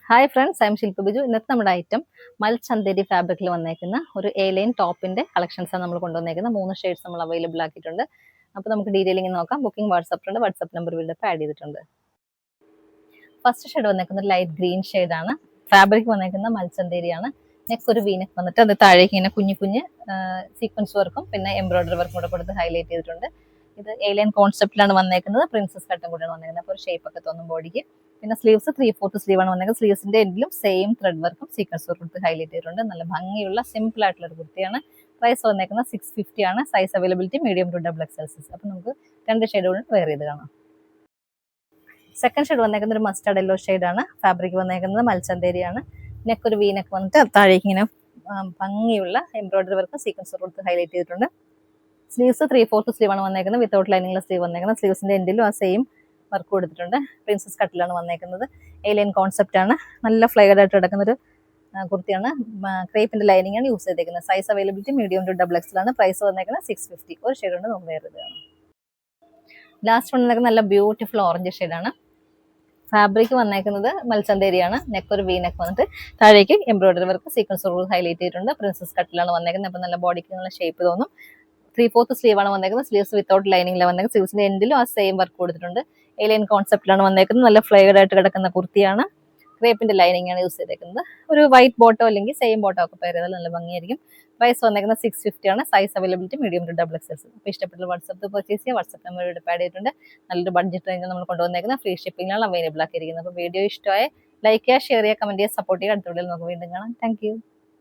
Hi friends, I M ശില്പ ബിജു. ഇന്നത്തെ നമ്മുടെ item മൽചന്തേരി ഫാബ്രിക്കിൽ വന്നേക്കുന്ന ഒരു എ ലൈൻ ടോപ്പിന്റെ കളക്ഷൻസാണ് നമ്മൾ കൊണ്ടുവന്നേക്കുന്നത്. 3 ഷെയ്ഡ്സ് നമ്മൾ അവൈലബിൾ ആക്കിയിട്ടുണ്ട്. അപ്പോൾ നമുക്ക് ഡീറ്റെയിലിംഗ് നോക്കാം. ബുക്കിംഗ് വാട്സപ്പിലുണ്ട്. വാട്സപ്പ് നമ്പർ വീഡിയോ ആഡ് ചെയ്തിട്ടുണ്ട്. ഫസ്റ്റ് ഷെയ്ഡ് വന്നേക്കുന്നത് ലൈറ്റ് ഗ്രീൻ ഷെയ്ഡാണ്. ഫാബ്രിക് വന്നേക്കുന്ന മൽചന്തേരിയാണ്. നെക്സ്റ്റ് ഒരു വീനെക്ക് വന്നിട്ട് അത് താഴേക്ക് ഇങ്ങനെ കുഞ്ഞു കുഞ്ഞ് സീക്വൻസ് വർക്കും പിന്നെ എംബ്രോയിഡറി വർക്കും കൂടെ കൊടുത്ത് ഹൈലൈറ്റ് ചെയ്തിട്ടുണ്ട്. ഇത് ഏലിയൻ കോൺസെപ്റ്റിലാണ് വന്നേക്കുന്നത്. പ്രിൻസസ് കട്ടും കൂടെയാണ് വന്നേക്കുന്നത്. അപ്പോൾ ഒരു ഷേപ്പ് ഒക്കെ തോന്നും ബോഡിക്ക്. പിന്നെ സ്ലീവ്സ് 3/4 സ്ലീവാണ് വന്നേക്കുന്നത്. സ്ലീവ്സിന്റെ എൻഡിലും സെയിം ത്രെഡ് വർക്കും സീക്വൻസ് വർക്കും കൊടുത്ത് ഹൈലൈറ്റ് ചെയ്തിട്ടുണ്ട്. നല്ല ഭംഗിയുള്ള സിമ്പിൾ ആയിട്ടുള്ള ഒരു കുർത്തിയാണ്. പ്രൈസ് വന്നേക്കുന്നത് 650 ആണ്. Size availability medium to double XL size. അപ്പോൾ നമുക്ക് 2 ഷെയ്ഡുകൾ വെയർ ചെയ്ത് കാണാം. സെക്കൻഡ് ഷെയ്ഡ് വന്നേക്കുന്നത് ഒരു മസ്റ്റാർഡ് യെല്ലോ ഷെയ്ഡാണ്. ഫാബ്രിക് വന്നേക്കുന്നത് മൽചന്തേരിയാണ്. നെക്ക് ഒരു വീനക്ക് വന്നിട്ട് താഴേക്ക് ഇങ്ങനെ ഭംഗിയുള്ള എംബ്രോയിഡറി വർക്ക് സീക്വൻസ് കൊടുത്ത് ഹൈലൈറ്റ് ചെയ്തിട്ടുണ്ട്. സ്ലീവ്സ് 3/4 സ്ലീവാണ് വന്നേക്കുന്നത്. വിത്തൗട്ട് ലൈനിങ് സ്ലീവ് വന്നേക്കുന്നത്. സ്ലീവ്സിന്റെ എൻഡിലും ആ സെയിം വർക്ക് കൊടുത്തിട്ടുണ്ട്. പ്രിൻസസ് കട്ടിലാണ് വന്നേക്കുന്നത്. ഏലിയൻ കോൺസെപ്റ്റ് ആണ്. നല്ല ഫ്ലെയർഡ് ആയിട്ട് കിടക്കുന്ന ഒരു കുർത്തിയാണ്. ക്രേപ്പിന്റെ ലൈനിങ് ആണ് യൂസ് ചെയ്തേക്കുന്നത്. Size availability medium to double XL ആണ്. പ്രൈസ് വന്നേക്കുന്നത് 650. ഒരു ഷെയ്ഡ് കൊണ്ട് നമുക്ക് വേറെ ഇതാണ്. ലാസ്റ്റ് വന്നേക്കുന്നത് നല്ല ബ്യൂട്ടിഫുൾ ഓറഞ്ച് ഷെയ്ഡാണ്. ഫാബ്രിക് വന്നേക്കുന്നത് മൽചന്തേരിയാണ്. നെക്ക് ഒരു വി നെക്ക് വന്നിട്ട് താഴേക്ക് എംബ്രോയിഡറി വർക്ക് സീക്വൻസ് ഹൈലൈറ്റ് ചെയ്തിട്ടുണ്ട്. പ്രിൻസസ് കട്ടിലാണ് വന്നേക്കുന്നത്. അപ്പോൾ നല്ല ബോഡിക്ക് നല്ല ഷേപ്പ് തോന്നും. 3/4 സ്ലീവാണ് വന്നേക്കുന്നത്. സ്ലീവ്സ് വിത്തൗട്ട് ലൈനിങ്ങിലാണ് വന്നേക്കുന്നത്. സ്ലീവ്സിന്റെ എൻഡിലും ആ സെയിം വർക്ക് കൊടുത്തിട്ടുണ്ട്. ഏലിയൻ കോൺസെപ്റ്റിലാണ് വന്നേക്കുന്നത്. നല്ല ഫ്ലെയർഡ് ആയിട്ട് കിടക്കുന്ന കുർത്തിയാണ്. ക്രേപ്പിന്റെ ലൈനിങ് ആണ് യൂസ് ചെയ്തേക്കുന്നത്. ഒരു വൈറ്റ് ബോട്ടോ അല്ലെങ്കിൽ സെയിം ബോട്ടോ ഒക്കെ പെയർ ചെയ്താൽ നല്ല ഭംഗിയായിരിക്കും. പ്രൈസ് വന്നേക്കുന്നത് 650 ആണ്. Size availability medium to double XL. അപ്പോൾ ഇഷ്ടപ്പെട്ട വാട്സപ്പ് പർച്ചേസ് ചെയ്യുക. വാട്സപ്പ് നമ്പർ ഇവിടെ ആഡ് ചെയ്തിട്ടുണ്ട്. നല്ലൊരു ബഡ്ജറ്റ് റേഞ്ച് നമ്മൾ കൊണ്ടുവന്നേക്കുന്നത്. Free ഷിപ്പിംഗിലാണ് available ആക്കിയിരിക്കുന്നത്. അപ്പോൾ വീഡിയോ ഇഷ്ടമായ ലൈക്ക് ചെയ്യുക, ഷെയർ ചെയ്യുക, കമന്റ് ചെയ്യുക, സപ്പോർട്ട് ചെയ്യുക. അടുത്ത വീഡിയോയിൽ നമുക്ക് വീണ്ടും കാണാം. താങ്ക്